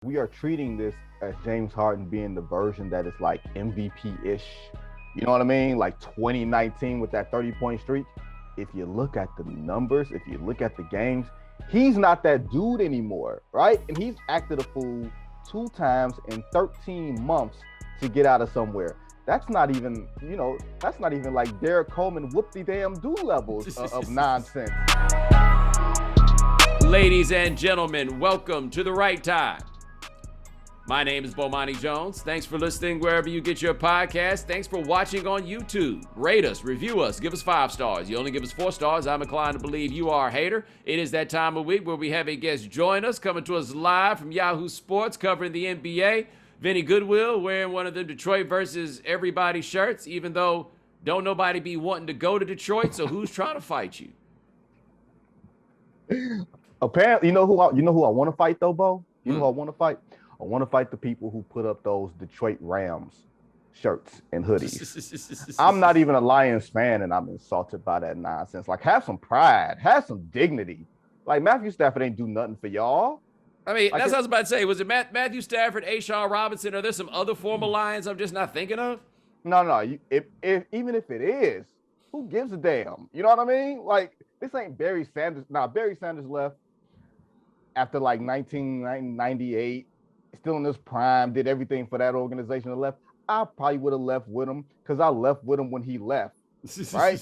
We are treating this as James Harden being the version that is like MVP-ish. You know what I mean? Like 2019 with that 30-point streak. If you look at the numbers, if you look at the games, he's not that dude anymore, right? And he's acted a fool 2 times in 13 months to get out of somewhere. That's not even like Derek Coleman whoop-de-damn-do levels of nonsense. Ladies and gentlemen, welcome to the right time. My name is Bomani Jones. Thanks for listening wherever you get your podcast. Thanks for watching on YouTube. Rate us, review us, give us 5 stars. You only give us 4 stars, I'm inclined to believe you are a hater. It is that time of week where we have a guest join us, coming to us live from Yahoo Sports, covering the NBA. Vinnie Goodwill wearing one of the Detroit versus everybody shirts, even though don't nobody be wanting to go to Detroit, so who's trying to fight you? Apparently, you know who I want to fight though, Bo? You know who I want to fight? I want to fight the people who put up those Detroit Rams shirts and hoodies. I'm not even a Lions fan, and I'm insulted by that nonsense. Like, have some pride, have some dignity. Like, Matthew Stafford ain't do nothing for y'all. I mean, Like, that's what I was about to say. Was it Matthew Stafford, Ashawn Robinson? Are there some other former Lions I'm just not thinking of? No. Even if it is, who gives a damn? You know what I mean? Like, this ain't Barry Sanders. Now, Barry Sanders left after like 1998. Still in his prime, did everything for that organization and left. I probably would have left with him because I left with him when he left, right?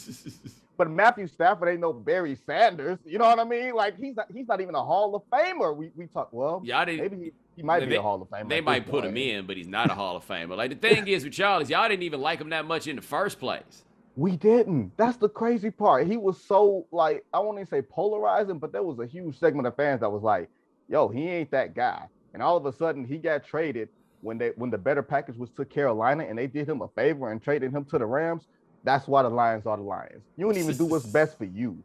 But Matthew Stafford ain't no Barry Sanders. You know what I mean? Like, he's not even a Hall of Famer. We talk, well, Yeah, maybe he might be a Hall of Famer. They might put him in, but he's not a Hall of Famer. Like, the thing is with y'all is y'all didn't even like him that much in the first place. We didn't. That's the crazy part. He was so, like, I won't even say polarizing, but there was a huge segment of fans that was like, yo, he ain't that guy. And all of a sudden, he got traded when the better package was to Carolina, and they did him a favor and traded him to the Rams. That's why the Lions are the Lions. You don't even do what's best for you.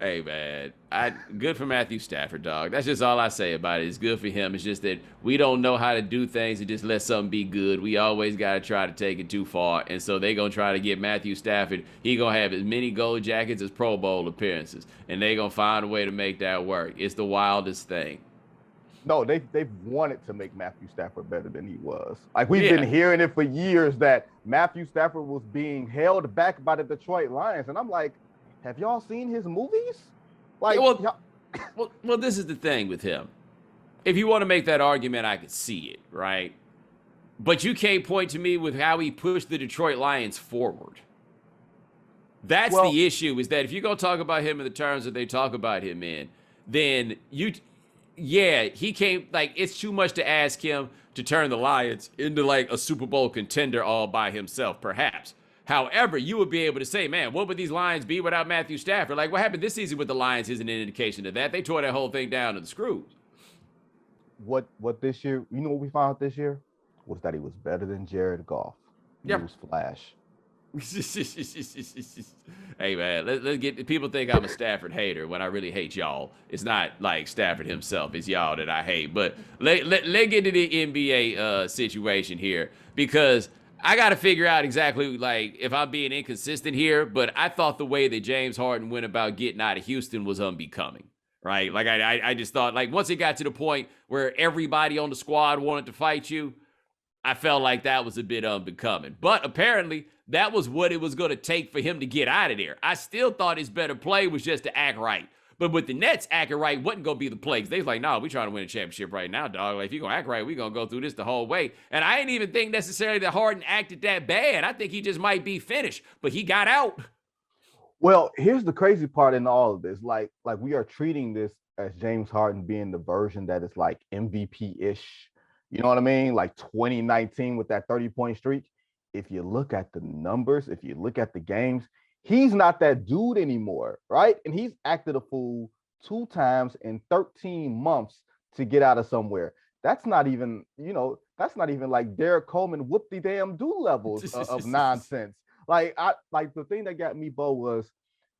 Hey, man, good for Matthew Stafford, dog. That's just all I say about it. It's good for him. It's just that we don't know how to do things and just let something be good. We always got to try to take it too far. And so they're going to try to get Matthew Stafford. He going to have as many gold jackets as Pro Bowl appearances. And they're going to find a way to make that work. It's the wildest thing. No, they've wanted to make Matthew Stafford better than he was. Like, we've been hearing it for years that Matthew Stafford was being held back by the Detroit Lions. And I'm like, have y'all seen his movies? Like, yeah, well, this is the thing with him. If you want to make that argument, I could see it, right? But you can't point to me with how he pushed the Detroit Lions forward. That's the issue, is that if you're going to talk about him in the terms that they talk about him in, then he came, like, it's too much to ask him to turn the Lions into like a Super Bowl contender all by himself, perhaps. However, you would be able to say, man, what would these Lions be without Matthew Stafford? Like, what happened this season with the Lions isn't an indication of that. They tore that whole thing down to the screws. What this year, you know what we found out this year? Was that he was better than Jared Goff. News flash. Hey, man, let's get, people think I'm a Stafford hater when I really hate y'all. It's not like Stafford himself, it's y'all that I hate. But let's get to the NBA situation here, because I got to figure out exactly, like, if I'm being inconsistent here, but I thought the way that James Harden went about getting out of Houston was unbecoming, right? Like, I just thought, like, once it got to the point where everybody on the squad wanted to fight you, I felt like that was a bit unbecoming. But apparently, that was what it was going to take for him to get out of there. I still thought his better play was just to act right. But with the Nets acting right wasn't going to be the play. They was like, no, we trying to win a championship right now, dog. Like, if you're going to act right, we going to go through this the whole way. And I ain't even think necessarily that Harden acted that bad. I think he just might be finished. But he got out. Well, here's the crazy part in all of this. Like we are treating this as James Harden being the version that is like MVP-ish. You know what I mean? Like 2019 with that 30-point streak. If you look at the numbers, if you look at the games, he's not that dude anymore, right? And he's acted a fool 2 times in 13 months to get out of somewhere. That's not even like Derek Coleman whoop-de-damn-do levels of nonsense. Like the thing that got me, Bo, was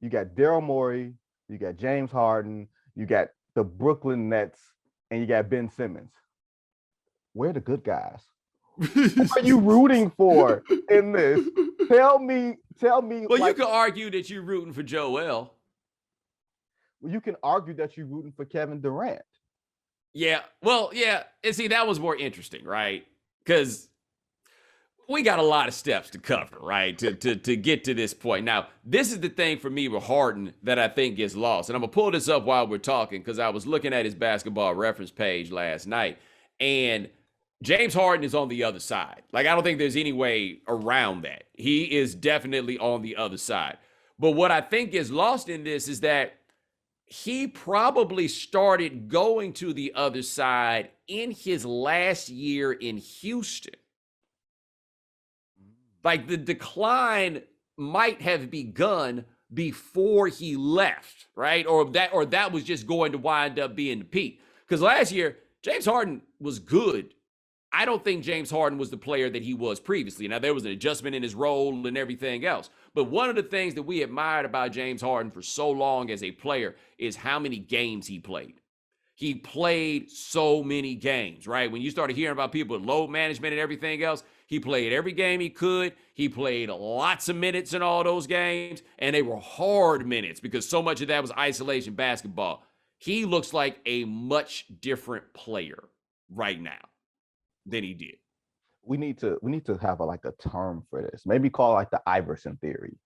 you got Daryl Morey, you got James Harden, you got the Brooklyn Nets, and you got Ben Simmons. Where are the good guys? What are you rooting for in this? Tell me. Well, like, you could argue that you're rooting for Joel. Well, you can argue that you're rooting for Kevin Durant. Yeah. Well, yeah. And see, that was more interesting, right? Because we got a lot of steps to cover, right? To get to this point. Now, this is the thing for me with Harden that I think gets lost. And I'm gonna pull this up while we're talking because I was looking at his basketball reference page last night, and James Harden is on the other side. Like, I don't think there's any way around that. He is definitely on the other side. But what I think is lost in this is that he probably started going to the other side in his last year in Houston. Like, the decline might have begun before he left, right? Or that was just going to wind up being the peak. Because last year, James Harden was good. I don't think James Harden was the player that he was previously. Now, there was an adjustment in his role and everything else. But one of the things that we admired about James Harden for so long as a player is how many games he played. He played so many games, right? When you started hearing about people with load management and everything else, he played every game he could. He played lots of minutes in all those games, and they were hard minutes because so much of that was isolation basketball. He looks like a much different player right now than he did. We need to have like a term for this. Maybe call it like the Iverson theory,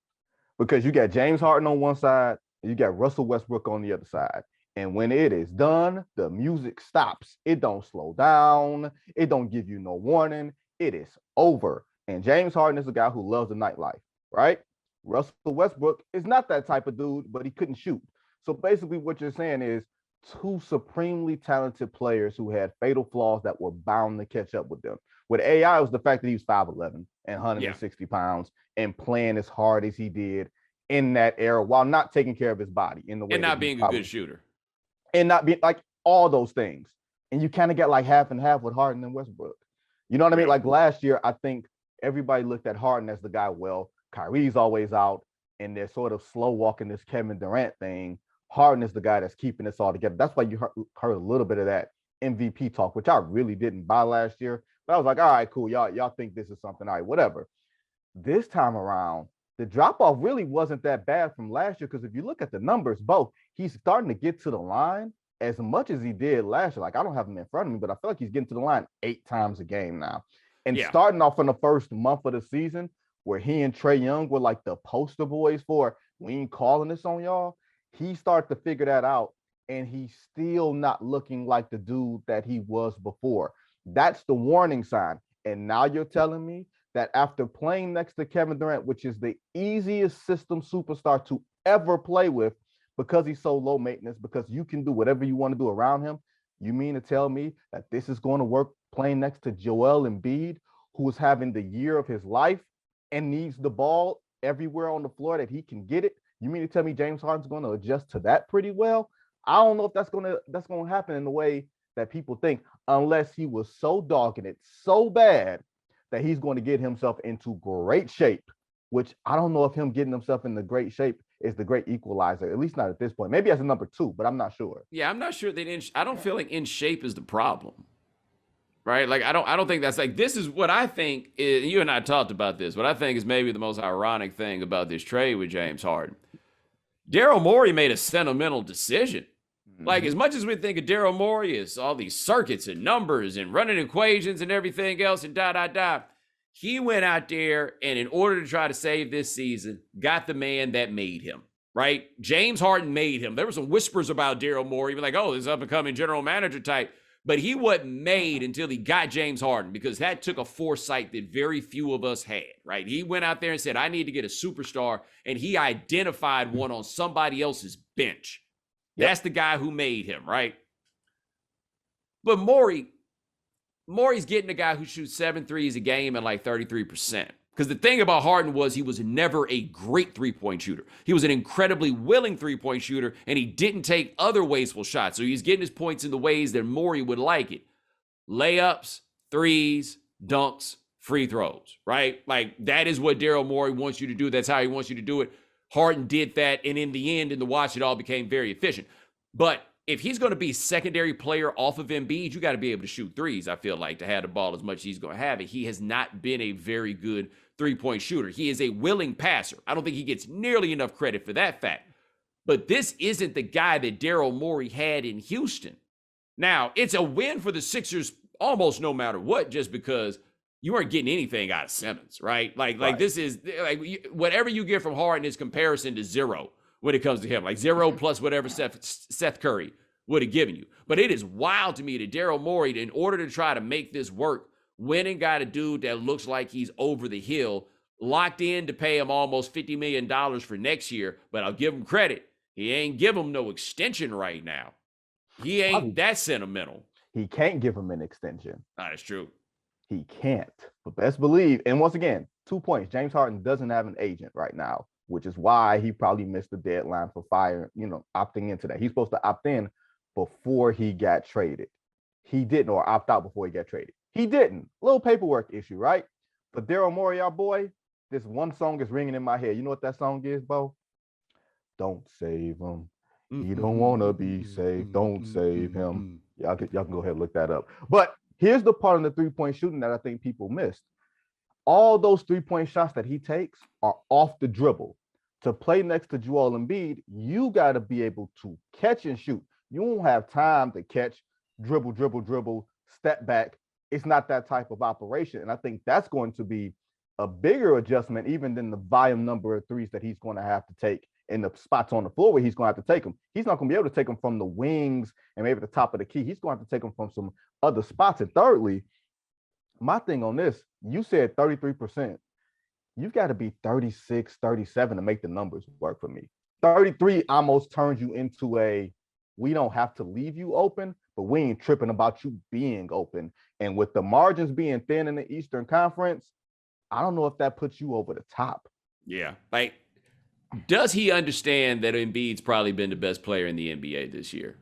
because you got James Harden on one side, and you got Russell Westbrook on the other side. And when it is done, the music stops. It don't slow down. It don't give you no warning. It is over. And James Harden is a guy who loves the nightlife, right? Russell Westbrook is not that type of dude, but he couldn't shoot. So basically what you're saying is two supremely talented players who had fatal flaws that were bound to catch up with them. With AI, it was the fact that he was 5'11" and 160 pounds and playing as hard as he did in that era while not taking care of his body in the way and not being a good shooter. And not being like all those things. And you kind of get like half and half with Harden and Westbrook. You know what I mean? Like last year, I think everybody looked at Harden as the guy, well, Kyrie's always out and they're sort of slow walking this Kevin Durant thing. Harden is the guy that's keeping this all together. That's why you heard a little bit of that MVP talk, which I really didn't buy last year. But I was like, all right, cool. Y'all think this is something, all right, whatever. This time around, the drop-off really wasn't that bad from last year, because if you look at the numbers, both, he's starting to get to the line as much as he did last year. Like, I don't have him in front of me, but I feel like he's getting to the line 8 times a game now. And starting off in the first month of the season, where he and Trae Young were like the poster boys for, we ain't calling this on y'all, he started to figure that out, and he's still not looking like the dude that he was before. That's the warning sign. And now you're telling me that after playing next to Kevin Durant, which is the easiest system superstar to ever play with, because he's so low maintenance, because you can do whatever you want to do around him, you mean to tell me that this is going to work playing next to Joel Embiid, who is having the year of his life and needs the ball everywhere on the floor that he can get it? You mean to tell me James Harden's going to adjust to that pretty well? I don't know if that's going to happen in the way that people think, unless he was so dogging it so bad that he's going to get himself into great shape, which I don't know if him getting himself into great shape is the great equalizer, at least not at this point. Maybe as a number 2, but I'm not sure. Yeah, I'm not sure that I don't feel like in shape is the problem. Right? Like, I don't think that's like, this is what I think is, you and I talked about this, what I think is maybe the most ironic thing about this trade with James Harden. Daryl Morey made a sentimental decision. Like, as much as we think of Daryl Morey as all these circuits and numbers and running equations and everything else and he went out there and, in order to try to save this season, got the man that made him, right? James Harden made him. There were some whispers about Daryl Morey, like, oh, this up-and-coming general manager type. But he wasn't made until he got James Harden, because that took a foresight that very few of us had, right? He went out there and said, I need to get a superstar, and he identified one on somebody else's bench. Yep. That's the guy who made him, right? But Morey's getting a guy who shoots 7 threes a game at like 33%. Because the thing about Harden was he was never a great three-point shooter. He was an incredibly willing three-point shooter, and he didn't take other wasteful shots. So he's getting his points in the ways that Morey would like it. Layups, threes, dunks, free throws, right? Like, that is what Daryl Morey wants you to do. That's how he wants you to do it. Harden did that, and in the end, in the watch, it all became very efficient. But if he's going to be secondary player off of Embiid, you got to be able to shoot threes, I feel like, to have the ball as much as he's going to have it. He has not been a very good three-point shooter. He is a willing passer. I don't think he gets nearly enough credit for that fact. But this isn't the guy that Daryl Morey had in Houston. Now, it's a win for the Sixers almost no matter what, just because you weren't getting anything out of Simmons, right? Like this is like whatever you get from Harden is comparison to zero when it comes to him. Like zero plus whatever Seth Curry would have given you. But it is wild to me that Daryl Morey, in order to try to make this work, went and got a dude that looks like he's over the hill, locked in to pay him almost $50 million for next year. But I'll give him credit. He ain't give him no extension right now. He ain't that sentimental. He can't give him an extension. That's true. He can't. But best believe, and once again, 2 points. James Harden doesn't have an agent right now, which is why he probably missed the deadline for opting into that. He's supposed to opt in before he got traded. He didn't, or opt out before he got traded. He didn't. Little paperwork issue, right? But Daryl Morey, our boy, this one song is ringing in my head. You know what that song is, Bo? Don't save him. He don't want to be saved. Don't save him. Y'all can go ahead and look that up. But here's the part of the three-point shooting that I think people missed. All those three-point shots that he takes are off the dribble. To play next to Joel Embiid, you got to be able to catch and shoot. You won't have time to catch, dribble, step back. It's not that type of operation. And I think that's going to be a bigger adjustment even than the volume number of threes that he's going to have to take in the spots on the floor where he's going to have to take them. He's not going to be able to take them from the wings and maybe the top of the key. He's going to have to take them from some other spots. And thirdly, my thing on this, you said 33%. You've got to be 36, 37 to make the numbers work for me. 33 almost turns you into we don't have to leave you open, but we ain't tripping about you being open. And with the margins being thin in the Eastern Conference, I don't know if that puts you over the top. Yeah. Like, does he understand that Embiid's probably been the best player in the NBA this year?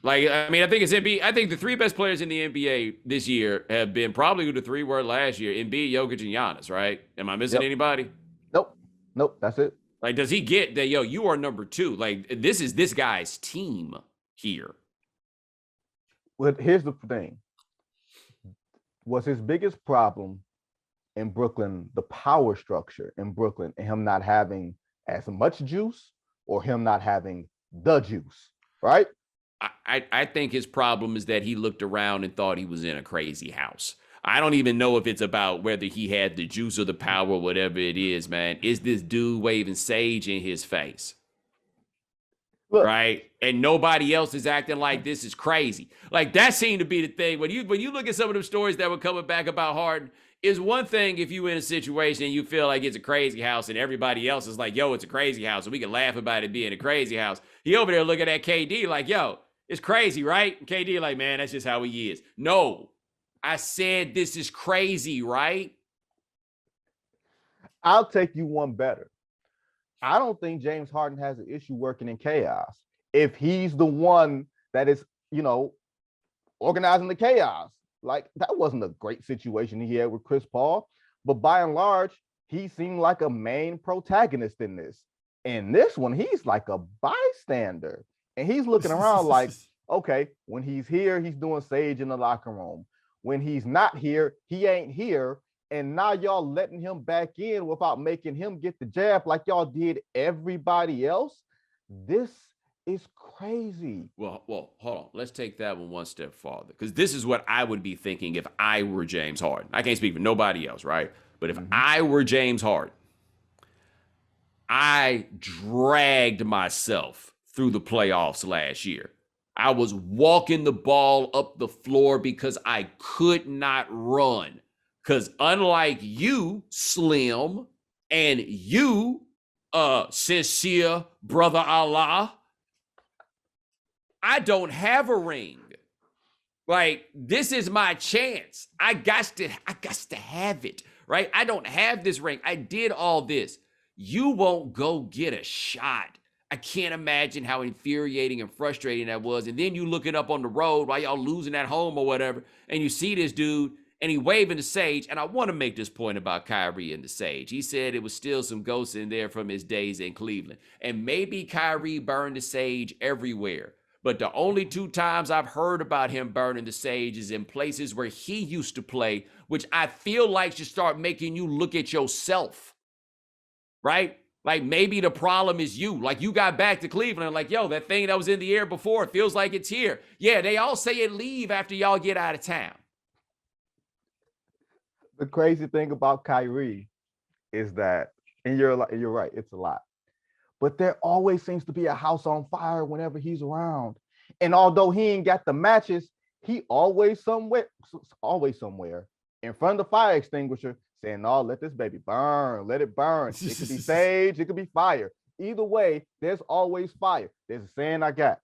Like, I mean, I think it's Embiid. I think the three best players in the NBA this year have been probably who the three were last year: Embiid, Jokic, and Giannis, right? Am I missing anybody? Nope, that's it. Like, does he get that, you are number two? Like, this is this guy's team here. Well, here's the thing. Was his biggest problem in Brooklyn the power structure in Brooklyn and him not having as much juice or him not having the juice, right? I think his problem is that he looked around and thought he was in a crazy house. I don't even know if it's about whether he had the juice or the power, or whatever it is, man. Is this dude waving sage in his face? Look, right? And nobody else is acting like this is crazy. Like, that seemed to be the thing. When you look at some of them stories that were coming back about Harden, is one thing if you in a situation and you feel like it's a crazy house and everybody else is like, yo, it's a crazy house, and we can laugh about it being a crazy house. He over there looking at KD like, yo, it's crazy, right? And KD like, man, that's just how he is. No, I said this is crazy, right? I'll take you one better. I don't think James Harden has an issue working in chaos. If he's the one that is, organizing the chaos. Like, that wasn't a great situation he had with Chris Paul, but by and large, he seemed like a main protagonist in this. In this one, he's like a bystander. And he's looking around like, okay, when he's here, he's doing sage in the locker room. When he's not here, he ain't here. And now y'all letting him back in without making him get the jab like y'all did everybody else. This is crazy. Well, hold on. Let's take that one step farther, because this is what I would be thinking if I were James Harden. I can't speak for nobody else, right? But if I were James Harden, I dragged myself through the playoffs last year. I was walking the ball up the floor because I could not run. Because unlike you, Slim, and you, sincere brother Allah, I don't have a ring. Like, this is my chance. I got to have it, right? I don't have this ring. I did all this. You won't go get a shot. I can't imagine how infuriating and frustrating that was. And then you look it up on the road while y'all losing at home or whatever, and you see this dude, and he waving the sage. And I want to make this point about Kyrie and the sage. He said it was still some ghosts in there from his days in Cleveland. And maybe Kyrie burned the sage everywhere. But the only two times I've heard about him burning the sage is in places where he used to play, which I feel like should start making you look at yourself, right? Like, maybe the problem is you. Like, you got back to Cleveland, like, yo, that thing that was in the air before, it feels like it's here. Yeah, they all say it leave after y'all get out of town. The crazy thing about Kyrie is that, and you're right, it's a lot. But there always seems to be a house on fire whenever he's around. And although he ain't got the matches, he always somewhere in front of the fire extinguisher saying, "No, let this baby burn, let it burn. It could be sage, it could be fire. Either way, there's always fire." There's a saying I got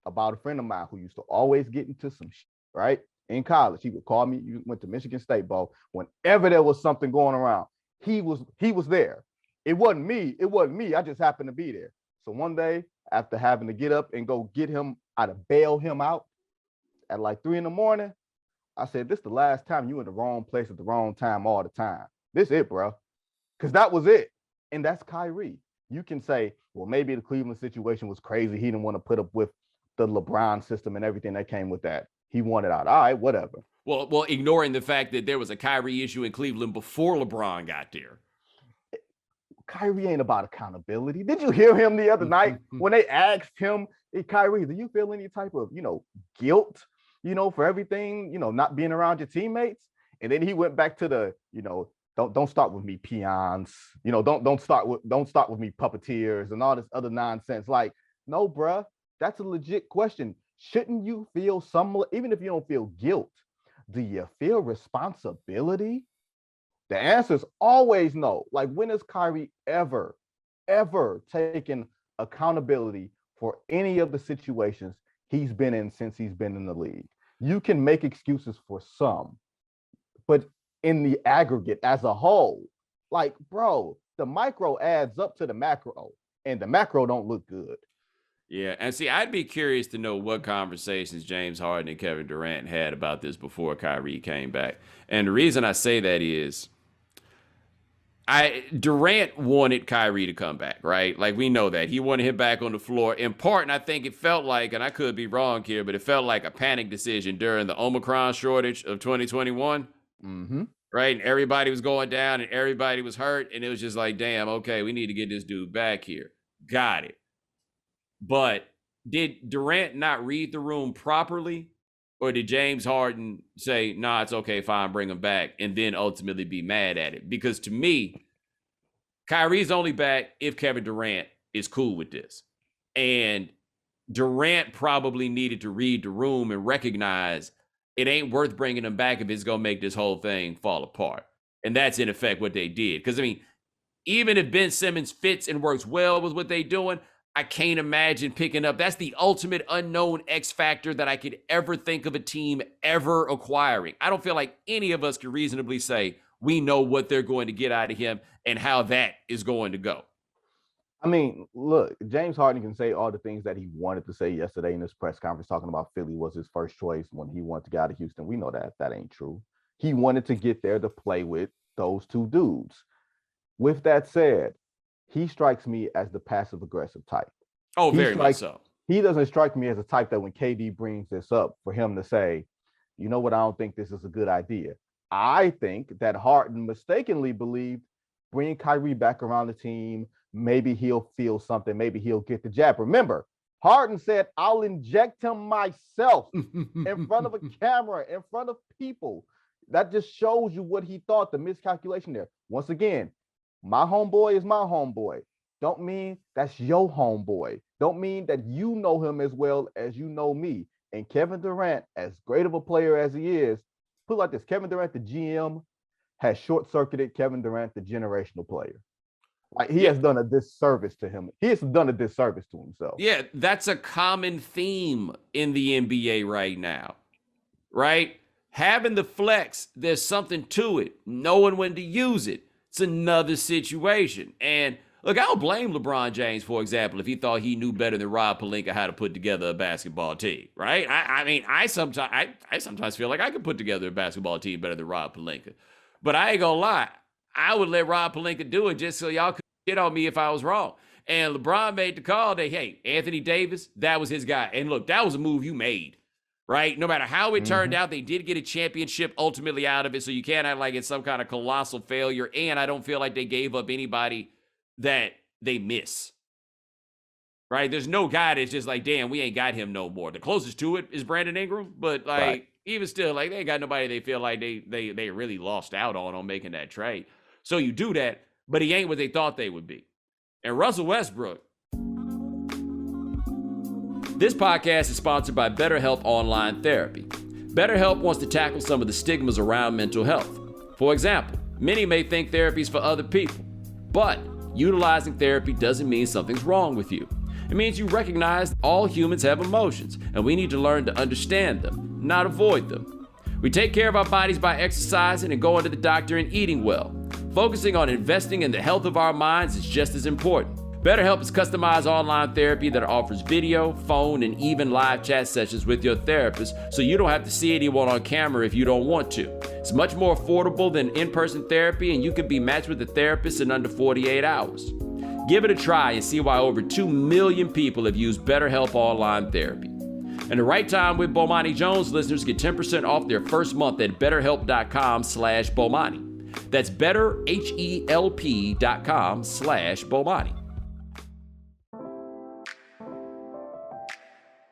about a friend of mine who used to always get into some shit, right? In college, he would call me. You went to Michigan State, Bo. Whenever there was something going around, he was there. It wasn't me. I just happened to be there. So one day, after having to get up and go get him, to bail him out at like 3 a.m, I said, "This is the last time you in the wrong place at the wrong time all the time. This it, bro." Because that was it. And that's Kyrie. You can say, well, maybe the Cleveland situation was crazy. He didn't want to put up with the LeBron system and everything that came with that. He wanted out. All right, whatever. Well, ignoring the fact that there was a Kyrie issue in Cleveland before LeBron got there. Kyrie ain't about accountability. Did you hear him the other night when they asked him, "Hey, Kyrie, do you feel any type of, guilt, for everything, not being around your teammates?" And then he went back to the, don't start with me, peons. Don't start with me, puppeteers, and all this other nonsense. Like, no, bruh, that's a legit question. Shouldn't you feel even if you don't feel guilt, do you feel responsibility? The answer is always no. Like, when has Kyrie ever taken accountability for any of the situations he's been in since he's been in the league? You can make excuses for some, but in the aggregate as a whole, like, bro, the micro adds up to the macro, and the macro don't look good. Yeah, and see, I'd be curious to know what conversations James Harden and Kevin Durant had about this before Kyrie came back. And the reason I say that is Durant wanted Kyrie to come back, right? Like, we know that. He wanted him back on the floor. In part, and I think it felt like, and I could be wrong here, but it felt like a panic decision during the Omicron shortage of 2021. Mm-hmm. Right? And everybody was going down and everybody was hurt. And it was just like, damn, okay, we need to get this dude back here. Got it. But did Durant not read the room properly? Or did James Harden say, "Nah, it's okay, fine, bring him back," and then ultimately be mad at it? Because to me, Kyrie's only back if Kevin Durant is cool with this. And Durant probably needed to read the room and recognize it ain't worth bringing him back if it's going to make this whole thing fall apart. And that's in effect what they did. Because, I mean, even if Ben Simmons fits and works well with what they're doing, I can't imagine picking up. That's the ultimate unknown X factor that I could ever think of a team ever acquiring. I don't feel like any of us can reasonably say we know what they're going to get out of him and how that is going to go. I mean, look, James Harden can say all the things that he wanted to say yesterday in this press conference, talking about Philly was his first choice when he wanted to get out of Houston. We know that ain't true. He wanted to get there to play with those two dudes. With that said, he strikes me as the passive-aggressive type. Oh, very much so. He doesn't strike me as a type that when KD brings this up, for him to say, "You know what, I don't think this is a good idea." I think that Harden mistakenly believed bringing Kyrie back around the team, maybe he'll feel something, maybe he'll get the jab. Remember, Harden said, "I'll inject him myself," in front of a camera, in front of people. That just shows you what he thought, the miscalculation there. Once again, my homeboy is my homeboy. Don't mean that's your homeboy. Don't mean that you know him as well as you know me. And Kevin Durant, as great of a player as he is, put it like this: Kevin Durant, the GM, has short-circuited Kevin Durant, the generational player. Like, he has done a disservice to him. He has done a disservice to himself. Yeah, that's a common theme in the NBA right now, right? Having the flex, there's something to it. Knowing when to use it, it's another situation. And look, I don't blame LeBron James, for example, if he thought he knew better than Rob Pelinka how to put together a basketball team, right? I mean, I sometimes feel like I could put together a basketball team better than Rob Pelinka. But I ain't gonna lie, I would let Rob Pelinka do it just so y'all could shit on me if I was wrong. And LeBron made the call that, hey, Anthony Davis, that was his guy. And look, that was a move you made, right? No matter how it turned out, they did get a championship ultimately out of it, so you can't act like it's some kind of colossal failure. And I don't feel like they gave up anybody that they miss. Right? There's no guy that's just like, damn, we ain't got him no more. The closest to it is Brandon Ingram, but like Right. even still, like they ain't got nobody they feel like they really lost out on making that trade. So you do that, but he ain't what they thought they would be. And Russell Westbrook. This podcast is sponsored by BetterHelp Online Therapy. BetterHelp wants to tackle some of the stigmas around mental health. For example, many may think therapy is for other people, but utilizing therapy doesn't mean something's wrong with you. It means you recognize all humans have emotions, and we need to learn to understand them, not avoid them. We take care of our bodies by exercising and going to the doctor and eating well. Focusing on investing in the health of our minds is just as important. BetterHelp is customized online therapy that offers video, phone, and even live chat sessions with your therapist, so you don't have to see anyone on camera if you don't want to. It's much more affordable than in-person therapy, and you can be matched with a therapist in under 48 hours. Give it a try and see why over 2 million people have used BetterHelp Online Therapy. And the right time with Bomani Jones listeners get 10% off their first month at betterhelp.com/Bomani. That's betterhelp.com/Bomani.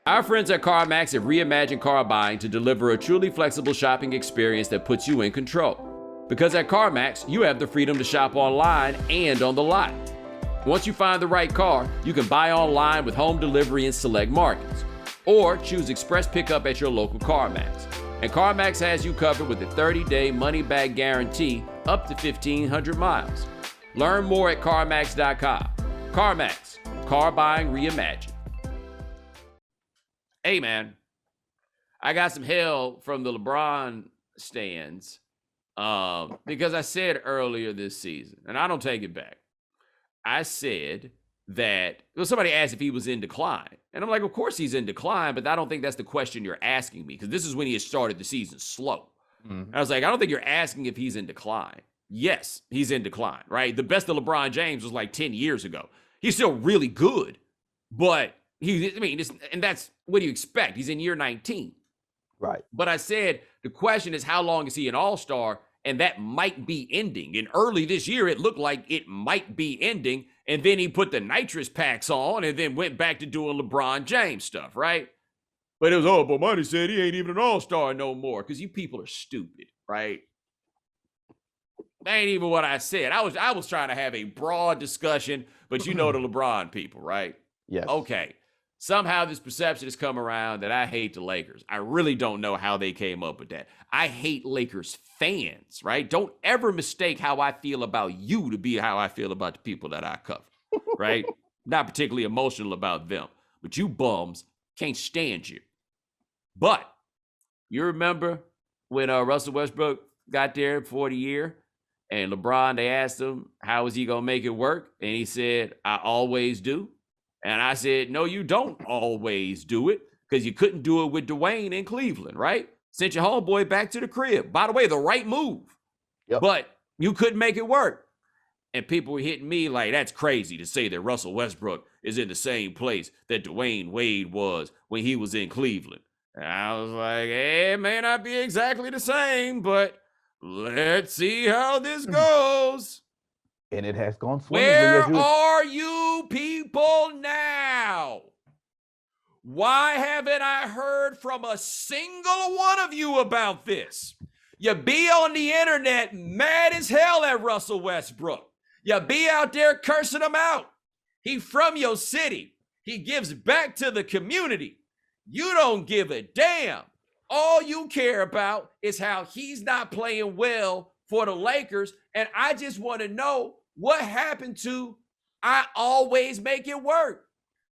Our friends at CarMax have reimagined car buying to deliver a truly flexible shopping experience that puts you in control. Because at CarMax, you have the freedom to shop online and on the lot. Once you find the right car, you can buy online with home delivery in select markets, or choose express pickup at your local CarMax. And CarMax has you covered with a 30-day money-back guarantee up to 1,500 miles. Learn more at CarMax.com. CarMax, car buying reimagined. Hey, man, I got some hell from the LeBron stands because I said earlier this season, and I don't take it back. I said that, well, somebody asked if he was in decline. And I'm like, of course he's in decline, but I don't think that's the question you're asking me, because this is when he had started the season slow. I was like, I don't think you're asking if he's in decline. Yes, he's in decline, right? The best of LeBron James was like 10 years ago. He's still really good, but and that's what do you expect? He's in year 19. Right. But I said, the question is, how long is he an all-star? And that might be ending. And early this year, it looked like it might be ending. And then he put the nitrous packs on and then went back to doing LeBron James stuff, right? But it was, but Money said he ain't even an all-star no more, because you people are stupid, right? That ain't even what I said. I was trying to have a broad discussion, but you know the LeBron people, right? Yes. Okay. Somehow this perception has come around that I hate the Lakers. I really don't know how they came up with that. I hate Lakers fans, right? Don't ever mistake how I feel about you to be how I feel about the people that I cover, right? Not particularly emotional about them, but you bums can't stand you. But you remember when Russell Westbrook got there for the year, and LeBron, they asked him, how is he going to make it work? And he said, I always do. And I said, no, you don't always do it, because you couldn't do it with Dwayne in Cleveland, right? Sent your homeboy back to the crib. By the way, the right move. Yep. But you couldn't make it work. And people were hitting me like, that's crazy to say that Russell Westbrook is in the same place that Dwayne Wade was when he was in Cleveland. And I was like, it may not be exactly the same, but let's see how this goes. And it has gone swimmingly. Where are you people now? Why haven't I heard from a single one of you about this? You be on the internet mad as hell at Russell Westbrook. You be out there cursing him out. He from your city. He gives back to the community. You don't give a damn. All you care about is how he's not playing well for the Lakers. And I just want to know, what happened to I always make it work?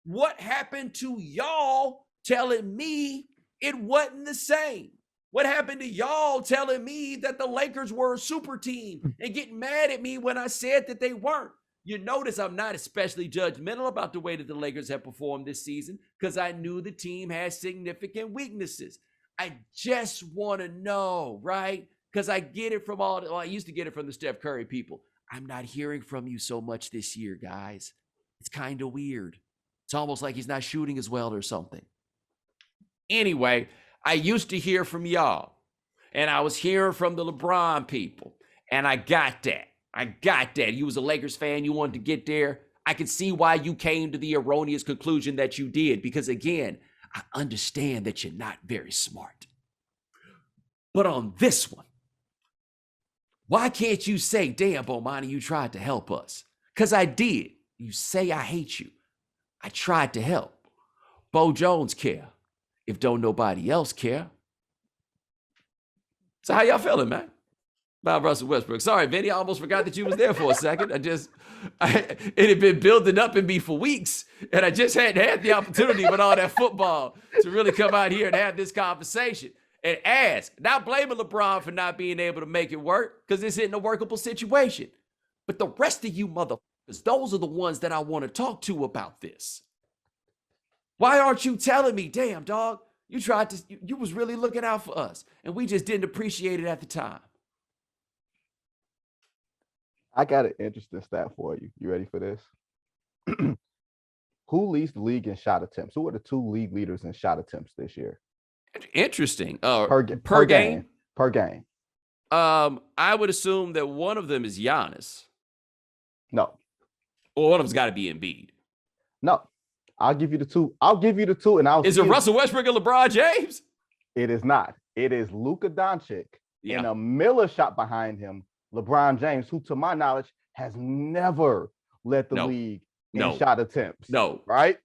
What happened to y'all telling me it wasn't the same? What happened to y'all telling me that the Lakers were a super team and getting mad at me when I said that they weren't? You notice I'm not especially judgmental about the way that the Lakers have performed this season, because I knew the team had significant weaknesses. I just want to know, right? Because I get it from I used to get it from the Steph Curry people. I'm not hearing from you so much this year, guys. It's kind of weird. It's almost like he's not shooting as well or something. Anyway, I used to hear from y'all, and I was hearing from the LeBron people, and I got that. You was a Lakers fan. You wanted to get there. I can see why you came to the erroneous conclusion that you did, because again, I understand that you're not very smart. But on this one, why can't you say, damn, Bomani, you tried to help us? Because I did. You say I hate you. I tried to help. Bo Jones care. If don't nobody else care. So how y'all feeling, man? About Russell Westbrook. Sorry, Vinny, I almost forgot that you was there for a second. It had been building up in me for weeks, and I just hadn't had the opportunity with all that football to really come out here and have this conversation and ask. Not blaming LeBron for not being able to make it work, because this isn't a workable situation. But the rest of you motherfuckers, those are the ones that I want to talk to about this. Why aren't you telling me, damn, dog, you was really looking out for us, and we just didn't appreciate it at the time? I got an interesting stat for you. You ready for this? Who leads the league in shot attempts? Who are the 2 league leaders in shot attempts this year? Interesting. Per game. Per game. I would assume that one of them is Giannis. No. Or one of them's got to be Embiid. No. I'll give you the 2. And Is it Russell Westbrook and LeBron James? It is not. It is Luka Doncic and a Miller shot behind him, LeBron James, who, to my knowledge, has never led the league in shot attempts. No. Right?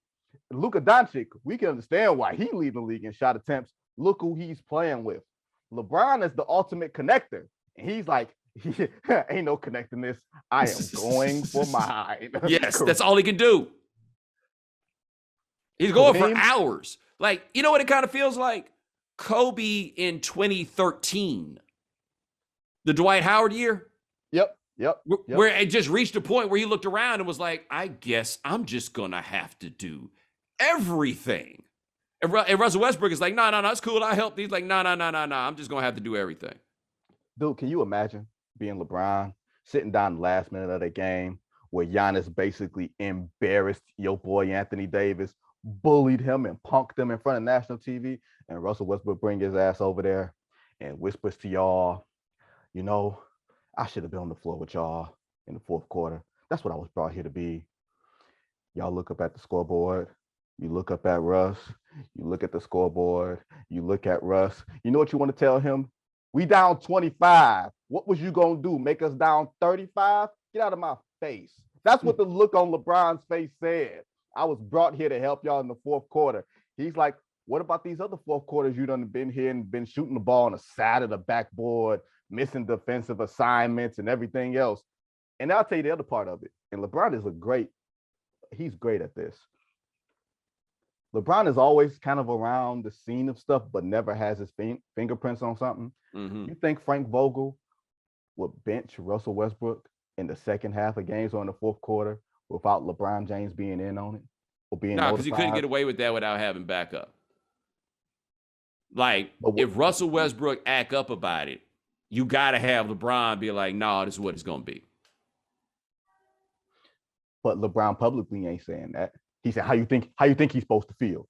Luka Doncic, we can understand why he leads the league in shot attempts. Look who he's playing with. LeBron is the ultimate connector. And he's like, ain't no connecting this. I am going for mine. Yes, that's all he can do. He's going for hours. Like, you know what it kind of feels like? Kobe in 2013. The Dwight Howard year? Yep. Where it just reached a point where he looked around and was like, I guess I'm just going to have to do everything. And Russell Westbrook is like, no, it's cool. I helped. He's like, no, I'm just going to have to do everything. Dude, can you imagine being LeBron, sitting down the last minute of the game where Giannis basically embarrassed your boy Anthony Davis, bullied him and punked him in front of national TV, and Russell Westbrook bring his ass over there and whispers to y'all, you know, I should have been on the floor with y'all in the fourth quarter. That's what I was brought here to be. Y'all look up at the scoreboard. You look up at Russ. You look at the scoreboard. You look at Russ. You know what you want to tell him? We down 25. What was you going to do? Make us down 35? Get out of my face. That's what the look on LeBron's face said. I was brought here to help y'all in the fourth quarter. He's like, what about these other fourth quarters? You done been here and been shooting the ball on the side of the backboard, missing defensive assignments and everything else. And I'll tell you the other part of it. And LeBron is he's great at this. LeBron is always kind of around the scene of stuff, but never has his fingerprints on something. Mm-hmm. You think Frank Vogel would bench Russell Westbrook in the second half of games or in the fourth quarter without LeBron James being in on it or being notified? No, because you couldn't get away with that without having backup. Like, if Russell Westbrook act up about it, you got to have LeBron be like, no, this is what it's going to be. But LeBron publicly ain't saying that. He said, how you think he's supposed to feel?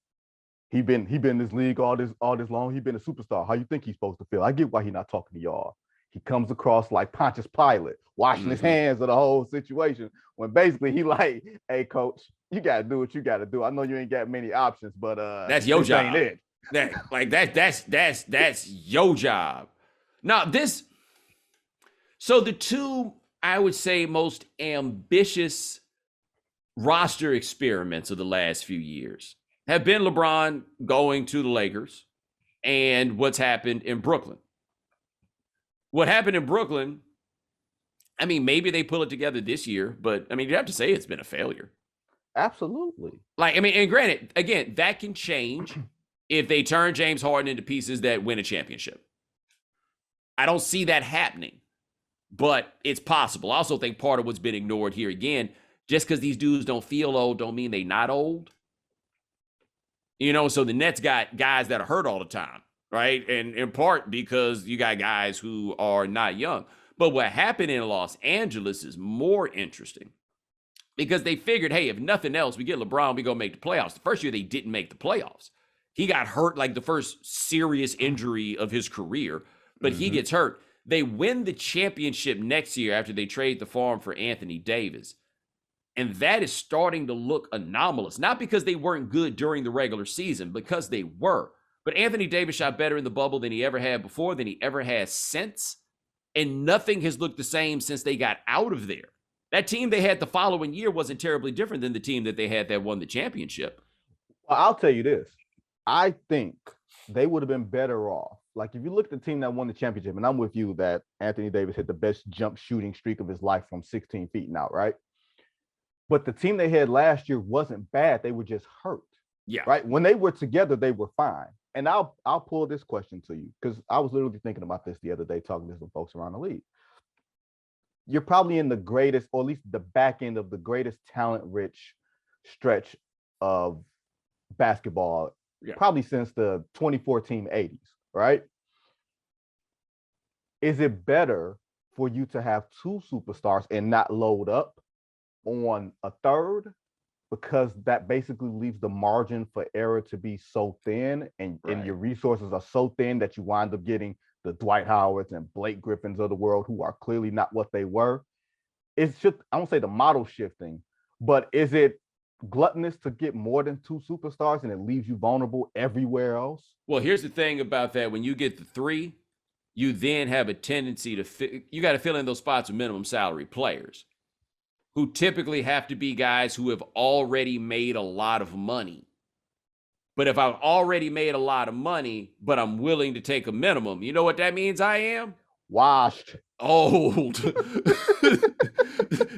He been in this league all this long. He been a superstar. How you think he's supposed to feel? I get why he not talking to y'all. He comes across like Pontius Pilate, washing his hands of the whole situation, when basically he like, hey, coach, you got to do what you got to do. I know you ain't got many options, but that's your job. Ain't it. That's your job. Now so the 2, I would say, most ambitious roster experiments of the last few years have been LeBron going to the Lakers and what's happened in Brooklyn. What happened in Brooklyn, I mean, maybe they pull it together this year, but I mean, you have to say it's been a failure. Absolutely. Like, I mean, and granted, again, that can change if they turn James Harden into pieces that win a championship. I don't see that happening, but it's possible. I also think part of what's been ignored here again, just because these dudes don't feel old don't mean they not old. You know, so the Nets got guys that are hurt all the time, right? And in part because you got guys who are not young. But what happened in Los Angeles is more interesting because they figured, hey, if nothing else, we get LeBron, we go make the playoffs. The first year they didn't make the playoffs. He got hurt like the first serious injury of his career, but he gets hurt. They win the championship next year after they trade the farm for Anthony Davis. And that is starting to look anomalous, not because they weren't good during the regular season, because they were. But Anthony Davis shot better in the bubble than he ever had before, than he ever has since. And nothing has looked the same since they got out of there. That team they had the following year wasn't terribly different than the team that they had that won the championship. Well, I'll tell you this. I think they would have been better off. Like, if you look at the team that won the championship, and I'm with you that Anthony Davis hit the best jump shooting streak of his life from 16 feet and out, right? But the team they had last year wasn't bad. They were just hurt. Yeah. Right. When they were together, they were fine. And I'll pull this question to you because I was literally thinking about this the other day, talking to some folks around the league. You're probably in the greatest, or at least the back end of the greatest talent-rich stretch of basketball, probably since the 2014 80s, right? Is it better for you to have two superstars and not load up on a third, because that basically leaves the margin for error to be so thin, and your resources are so thin that you wind up getting the Dwight Howards and Blake Griffins of the world, who are clearly not what they were? It's just, I won't say the model shifting, but is it gluttonous to get more than two superstars and it leaves you vulnerable everywhere else? Well, here's the thing about that. When you get the three, you then have a tendency to you got to fill in those spots with minimum salary players, who typically have to be guys who have already made a lot of money. But if I've already made a lot of money, but I'm willing to take a minimum, you know what that means I am? Washed. Old.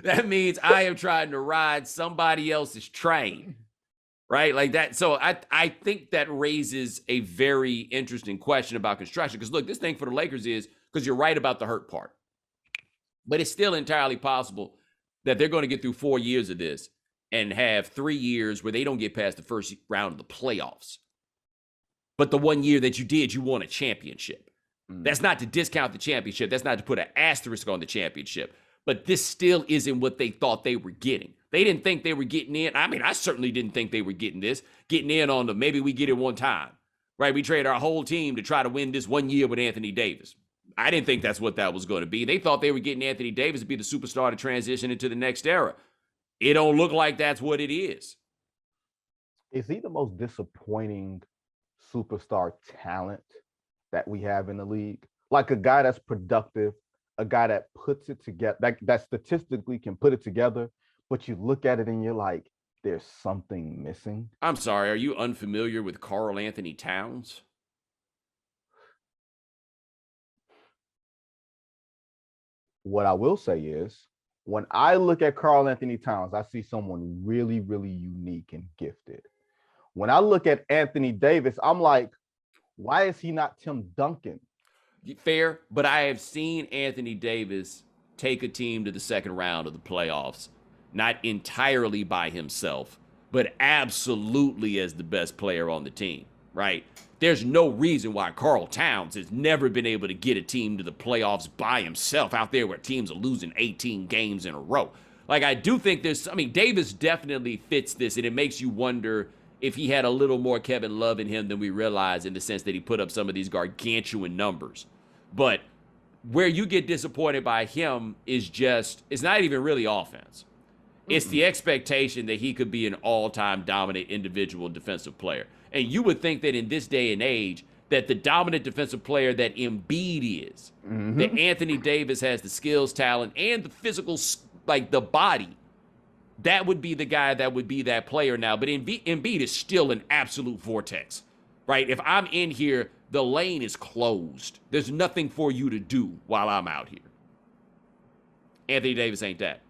That means I am trying to ride somebody else's train, right? Like that. So I think that raises a very interesting question about construction. Because look, this thing for the Lakers is, because you're right about the hurt part, but it's still entirely possible that they're going to get through 4 years of this and have 3 years where they don't get past the first round of the playoffs. But the 1 year that you did, you won a championship. That's not to discount the championship. That's not to put an asterisk on the championship. But this still isn't what they thought they were getting. They didn't think they were getting in. I mean, I certainly didn't think they were getting in on the maybe we get it one time, right? We trade our whole team to try to win this 1 year with Anthony Davis. I didn't think that's what that was going to be. They thought they were getting Anthony Davis to be the superstar to transition into the next era. It don't look like that's what it is. Is he the most disappointing superstar talent that we have in the league? Like a guy that's productive, a guy that puts it together, that statistically can put it together, but you look at it and you're like, there's something missing. I'm sorry, are you unfamiliar with Karl Anthony Towns? What I will say is, when I look at Karl Anthony Towns, I see someone really, really unique and gifted. When I look at Anthony Davis, I'm like, why is he not Tim Duncan? Fair, but I have seen Anthony Davis take a team to the second round of the playoffs, not entirely by himself, but absolutely as the best player on the team, right? There's no reason why Karl Towns has never been able to get a team to the playoffs by himself out there where teams are losing 18 games in a row. Like, I do think Davis definitely fits this, and it makes you wonder if he had a little more Kevin Love in him than we realize, in the sense that he put up some of these gargantuan numbers. But where you get disappointed by him is just, it's not even really offense. It's the expectation that he could be an all-time dominant individual defensive player. And you would think that in this day and age, that the dominant defensive player that Embiid is, that Anthony Davis has the skills, talent, and the physical, like the body, that would be the guy that would be that player now. But Embiid is still an absolute vortex, right? If I'm in here, the lane is closed. There's nothing for you to do while I'm out here. Anthony Davis ain't that.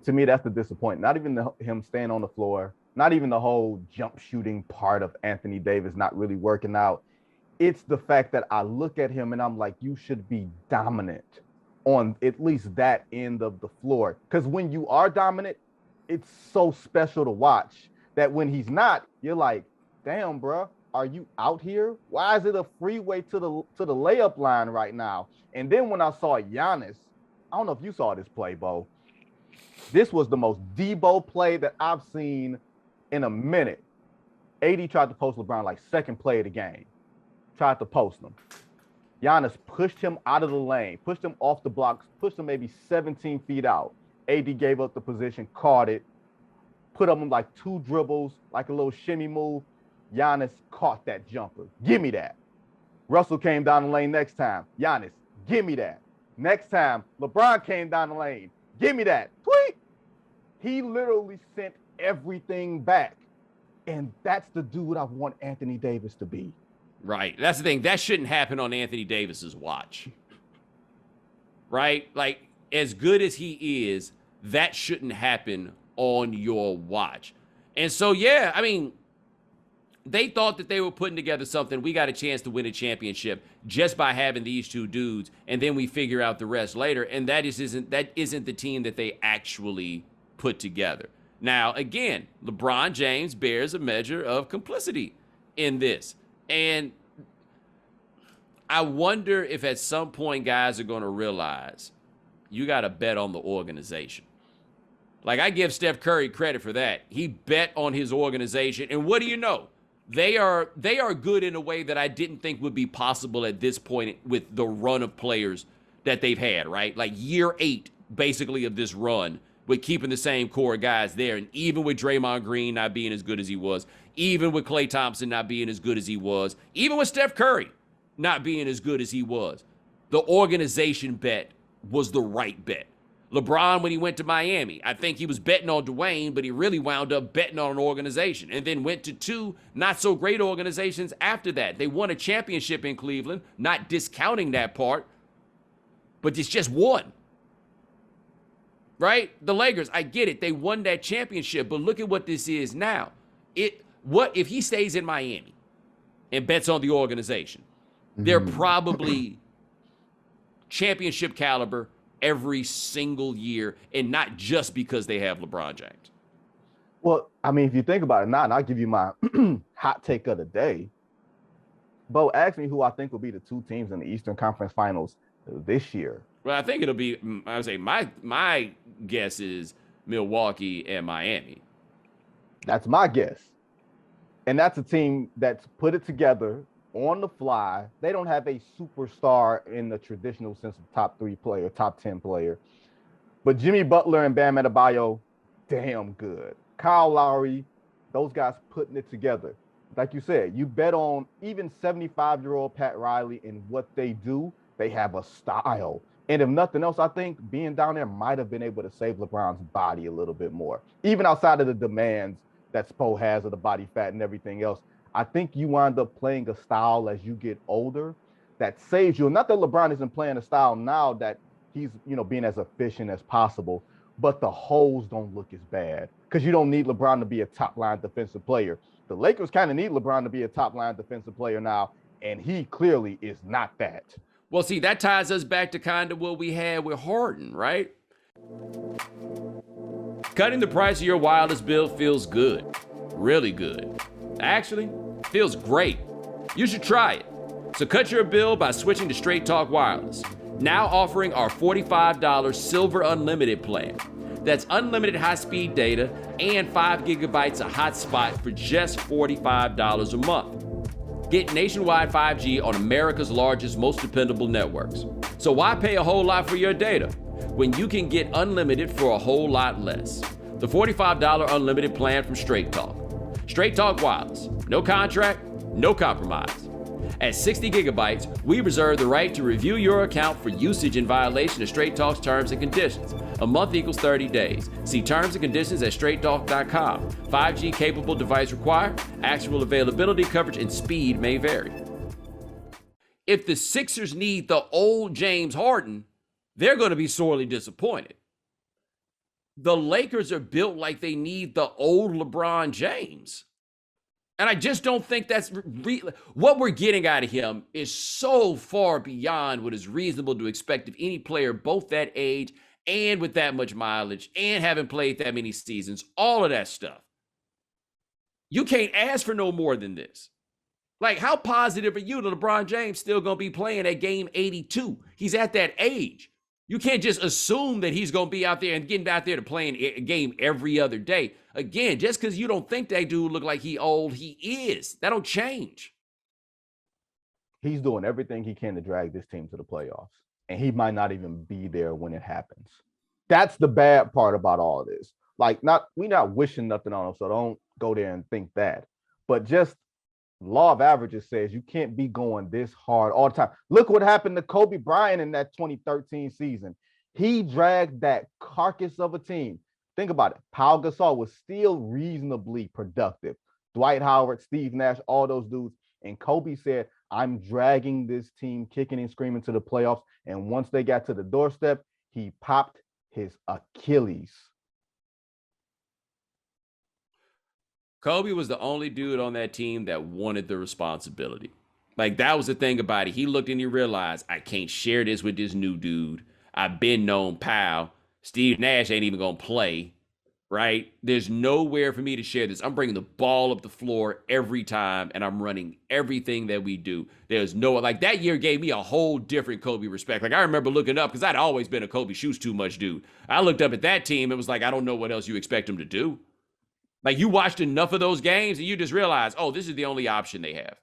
To me, that's the disappointment. Not even him staying on the floor, not even the whole jump shooting part of Anthony Davis not really working out. It's the fact that I look at him and I'm like, you should be dominant on at least that end of the floor. Because when you are dominant, it's so special to watch that when he's not, you're like, damn, bro, are you out here? Why is it a freeway to the layup line right now? And then when I saw Giannis, I don't know if you saw this play, Bo. This was the most Debo play that I've seen in a minute. AD tried to post LeBron like second play of the game. Tried to post him. Giannis pushed him out of the lane, pushed him off the blocks, pushed him maybe 17 feet out. AD gave up the position, caught it, put him like 2 dribbles, like a little shimmy move. Giannis caught that jumper. Give me that. Russell came down the lane next time. Giannis, give me that. Next time, LeBron came down the lane. Give me that. Tweet. He literally sent everything back. And that's the dude I want Anthony Davis to be. Right. That's the thing. That shouldn't happen on Anthony Davis's watch. Right? Like, as good as he is, that shouldn't happen on your watch. And so, yeah, I mean, they thought that they were putting together something. We got a chance to win a championship just by having these 2 dudes, and then we figure out the rest later. And that isn't the team that they actually put together. Now, again, LeBron James bears a measure of complicity in this. And I wonder if at some point guys are going to realize you got to bet on the organization. Like, I give Steph Curry credit for that. He bet on his organization. And what do you know? They are good in a way that I didn't think would be possible at this point with the run of players that they've had, right? Like year 8, basically, of this run with keeping the same core of guys there. And even with Draymond Green not being as good as he was, even with Klay Thompson not being as good as he was, even with Steph Curry not being as good as he was, the organization bet was the right bet. LeBron, when he went to Miami, I think he was betting on Dwayne, but he really wound up betting on an organization and then went to 2 not-so-great organizations after that. They won a championship in Cleveland, not discounting that part, but it's just one. Right? The Lakers, I get it. They won that championship, but look at what this is now. What if he stays in Miami and bets on the organization? They're probably championship caliber every single year, and not just because they have LeBron James. Well, I mean, if you think about it now, and I'll give you my hot take of the day. Bo, ask me who I think will be the 2 teams in the Eastern Conference Finals this year. Well, I think it'll be, I would say my guess is Milwaukee and Miami. That's my guess. And that's a team that's put it together on the fly. They don't have a superstar in the traditional sense of top 3 player, top 10 player. But Jimmy Butler and Bam Adebayo, damn good. Kyle Lowry, those guys putting it together. Like you said, you bet on even 75-year-old Pat Riley and what they do. They have a style. And if nothing else, I think being down there might have been able to save LeBron's body a little bit more. Even outside of the demands that Spo has of the body fat and everything else, I think you wind up playing a style as you get older that saves you. Not that LeBron isn't playing a style now that he's, being as efficient as possible, but the holes don't look as bad because you don't need LeBron to be a top-line defensive player. The Lakers kind of need LeBron to be a top-line defensive player now, and he clearly is not that. Well, see, that ties us back to kind of what we had with Harden, right? Cutting the price of your wireless bill feels good, really good. Actually, feels great. You should try it. So cut your bill by switching to Straight Talk Wireless, now offering our $45 Silver Unlimited plan. That's unlimited high-speed data and 5 gigabytes of hotspot for just $45 a month. Get nationwide 5G on America's largest, most dependable networks. So why pay a whole lot for your data when you can get unlimited for a whole lot less? The $45 unlimited plan from Straight Talk. Straight Talk Wireless. No contract, no compromise. At 60 gigabytes, we reserve the right to review your account for usage in violation of Straight Talk's terms and conditions. A month equals 30 days. See terms and conditions at straighttalk.com. 5G capable device required. Actual availability, coverage, and speed may vary. If the Sixers need the old James Harden, they're going to be sorely disappointed. The Lakers are built like they need the old LeBron James. And I just don't think that's what we're getting out of him is so far beyond what is reasonable to expect of any player, both that age and with that much mileage and having played that many seasons, all of that stuff. You can't ask for no more than this. Like, how positive are you that LeBron James still going to be playing at game 82? He's at that age. You can't just assume that he's going to be out there and getting out there to playing a game every other day. Again, just because you don't think that dude look like he old, he is. That don't change. He's doing everything he can to drag this team to the playoffs. And he might not even be there when it happens. That's the bad part about all of this. Like, we not wishing nothing on them, so don't go there and think that. But just law of averages says you can't be going this hard all the time. Look what happened to Kobe Bryant in that 2013 season. He dragged that carcass of a team. Think about it. Pau Gasol was still reasonably productive. Dwight Howard, Steve Nash, all those dudes. And Kobe said, I'm dragging this team kicking and screaming to the playoffs. And once they got to the doorstep, he popped his Achilles. Kobe was the only dude on that team that wanted the responsibility. Like, that was the thing about it. He looked and he realized, I can't share this with this new dude. I've been known pal. Steve Nash ain't even going to play, right? There's nowhere for me to share this. I'm bringing the ball up the floor every time, and I'm running everything that we do. There's no, like, that year gave me a whole different Kobe respect. Like, I remember looking up, because I'd always been a Kobe shoots too much dude. I looked up at that team and was like, I don't know what else you expect him to do. Like, you watched enough of those games and you just realize, oh, this is the only option they have.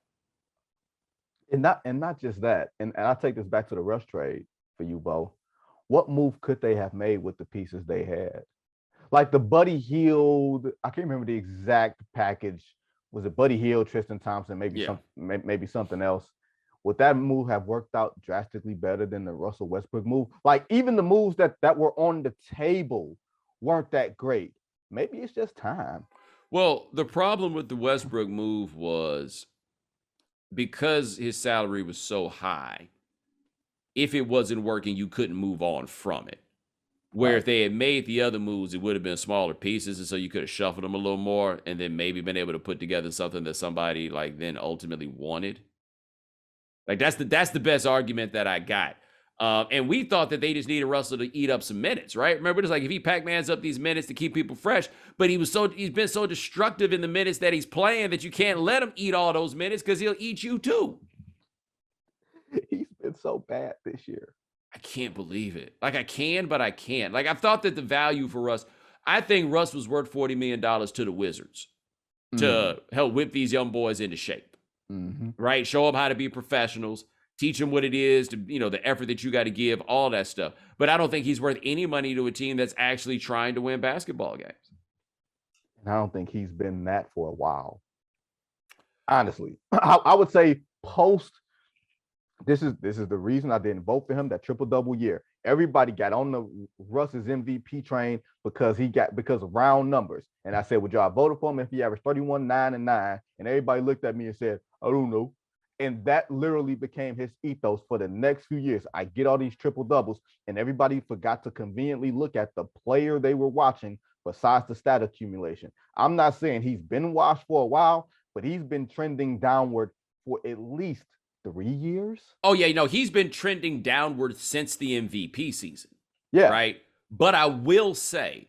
And not just that. And I'll take this back to the Russ trade for you, Bo. What move could they have made with the pieces they had? Like the Buddy Hield, I can't remember the exact package. Was it Buddy Hield, Tristan Thompson, maybe something else? Would that move have worked out drastically better than the Russell Westbrook move? Like, even the moves that were on the table weren't that great. Maybe it's just time. Well, the problem with the Westbrook move was because his salary was so high, if it wasn't working, you couldn't move on from it. Where Right. if they had made the other moves, it would have been smaller pieces, and so you could have shuffled them a little more and then maybe been able to put together something that somebody like then ultimately wanted. Like, that's the best argument that I got. And we thought that they just needed Russell to eat up some minutes, right? Remember, it's like if he Pac-Mans up these minutes to keep people fresh, but he's been so destructive in the minutes that he's playing that you can't let him eat all those minutes because he'll eat you too. He's been so bad this year. I can't believe it. Like, I can, but I can't. Like, I thought that the value for Russ, I think Russ was worth $40 million to the Wizards to help whip these young boys into shape, right? Show them how to be professionals, teach them what it is to, the effort that you got to give, all that stuff. But I don't think he's worth any money to a team that's actually trying to win basketball games. And I don't think he's been that for a while. Honestly, I would say post. This is the reason I didn't vote for him. That triple-double year, everybody got on the Russ's MVP train because of round numbers. And I said, would y'all vote for him if he averaged 31, 9, and 9? And everybody looked at me and said, I don't know. And that literally became his ethos for the next few years. I get all these triple doubles, and everybody forgot to conveniently look at the player they were watching besides the stat accumulation. I'm not saying he's been washed for a while, but he's been trending downward for at least 3 years. Oh, yeah, he's been trending downward since the MVP season. Yeah. Right? But I will say,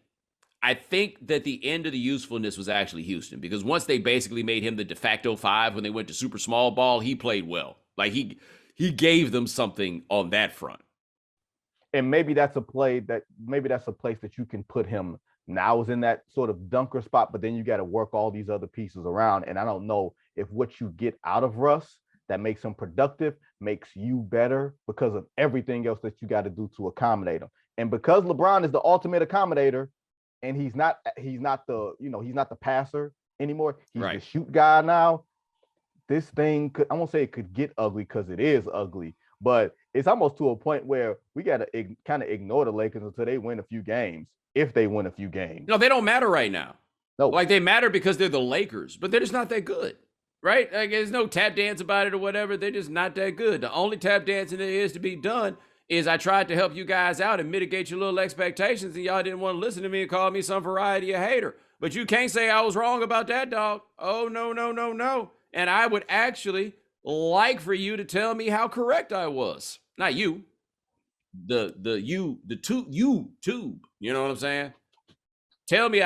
I think that the end of the usefulness was actually Houston, because once they basically made him the de facto 5 when they went to super small ball, he played well. Like, he gave them something on that front. And maybe that's a place that you can put him now, is in that sort of dunker spot, but then you got to work all these other pieces around. And I don't know if what you get out of Russ that makes him productive makes you better because of everything else that you got to do to accommodate him. And because LeBron is the ultimate accommodator, and he's not the passer anymore. He's right. the shoot guy now. This thing I won't say it could get ugly, because it is ugly, but it's almost to a point where we got to kind of ignore the Lakers until they win a few games. If they win a few games. No, they don't matter right now. No. Like, they matter because they're the Lakers, but they're just not that good. Right? Like, there's no tap dance about it or whatever. They're just not that good. The only tap dancing there is to be done is I tried to help you guys out and mitigate your little expectations, and y'all didn't want to listen to me and call me some variety of hater. But you can't say I was wrong about that, dog. Oh, no. And I would actually like for you to tell me how correct I was. Not you. The tube. You know what I'm saying? Tell me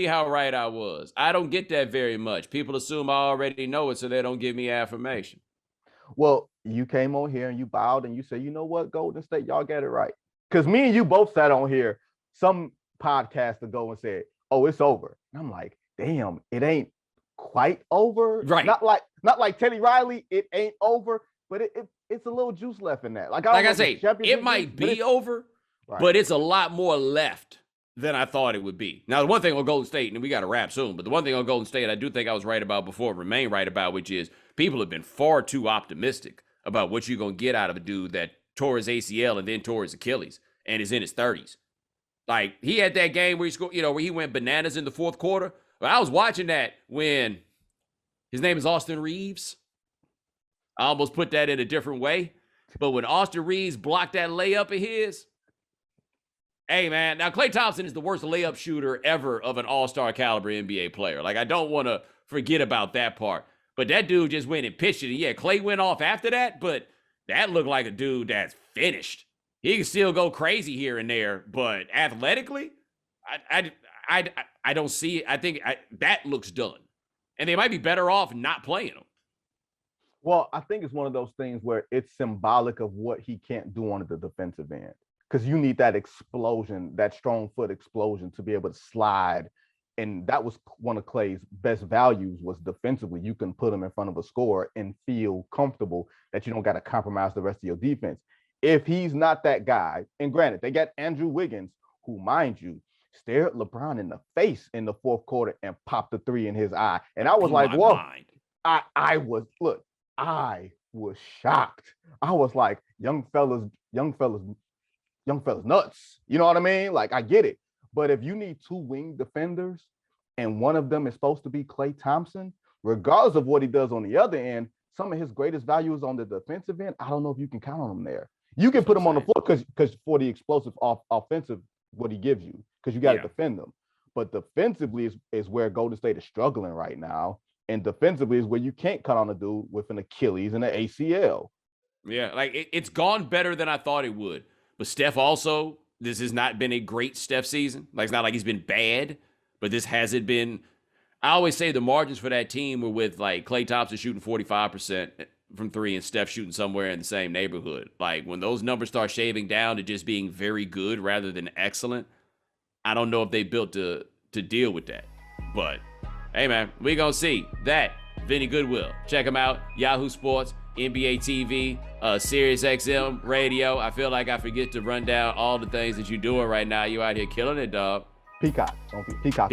how right I was. I don't get that very much. People assume I already know it, so they don't give me affirmation. Well, you came on here and you bowed and you said, you know what, Golden State, y'all get it right. Because me and you both sat on here some podcast ago and said, oh, it's over. And I'm like, damn, it ain't quite over. Right. Not like Teddy Riley, it ain't over, but it's a little juice left in that. Like I say, it might be over, but it's a lot more left than I thought it would be. Now, the one thing on Golden State, and we got to wrap soon, but the one thing on Golden State I do think I was right about before, remain right about, which is people have been far too optimistic about what you're going to get out of a dude that tore his ACL and then tore his Achilles and is in his 30s. Like, he had that game where he scored, where he went bananas in the fourth quarter. But I was watching that when his name is Austin Reeves. I almost put that in a different way. But when Austin Reeves blocked that layup of his, hey, man, now Klay Thompson is the worst layup shooter ever of an all-star caliber NBA player. Like, I don't want to forget about that part. But that dude just went and pitched it. And yeah, Klay went off after that, but that looked like a dude that's finished. He can still go crazy here and there, but athletically, I don't see it. I think that looks done. And they might be better off not playing him. Well, I think it's one of those things where it's symbolic of what he can't do on the defensive end. Because you need that explosion, that strong foot explosion to be able to slide. And that was one of Klay's best values, was defensively. You can put him in front of a scorer and feel comfortable that you don't got to compromise the rest of your defense. If he's not that guy, and granted, they got Andrew Wiggins, who, mind you, stared LeBron in the face in the fourth quarter and popped a three in his eye. And I was like, whoa, I was shocked. I was like, young fellas nuts. You know what I mean? Like, I get it. But if you need two wing defenders and one of them is supposed to be Klay Thompson, regardless of what he does on the other end, some of his greatest values on the defensive end, I don't know if you can count on him there. You can put him on the floor because for the explosive offensive, what he gives you, because you got to defend them. But defensively is where Golden State is struggling right now. And defensively is where you can't cut on a dude with an Achilles and an ACL. Yeah, like it's gone better than I thought it would. But Steph also, this has not been a great Steph season. Like, it's not like he's been bad, but this hasn't been. I always say the margins for that team were with, like, Klay Thompson shooting 45% from three and Steph shooting somewhere in the same neighborhood. Like, when those numbers start shaving down to just being very good rather than excellent, I don't know if they built to deal with that. But, hey, man, we gonna see that. Vinnie Goodwill. Check him out. Yahoo Sports, NBA TV, Sirius XM Radio. I feel like I forget to run down all the things that you're doing right now. You out here killing it, dog. Peacock. Peacock.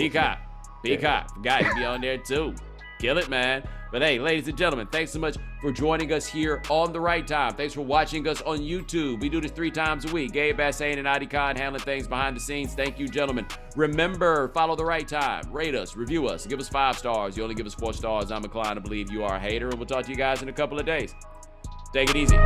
Forgot to be on there too. Kill it, man. But hey, ladies and gentlemen, thanks so much for joining us here on The Right Time. Thanks for watching us on YouTube. We do this 3 times a week. Gabe Bassane and Adi Khan handling things behind the scenes. Thank you, gentlemen. Remember, follow The Right Time. Rate us, review us, give us 5 stars. You only give us 4 stars, I'm inclined to believe you are a hater. And we'll talk to you guys in a couple of days. Take it easy.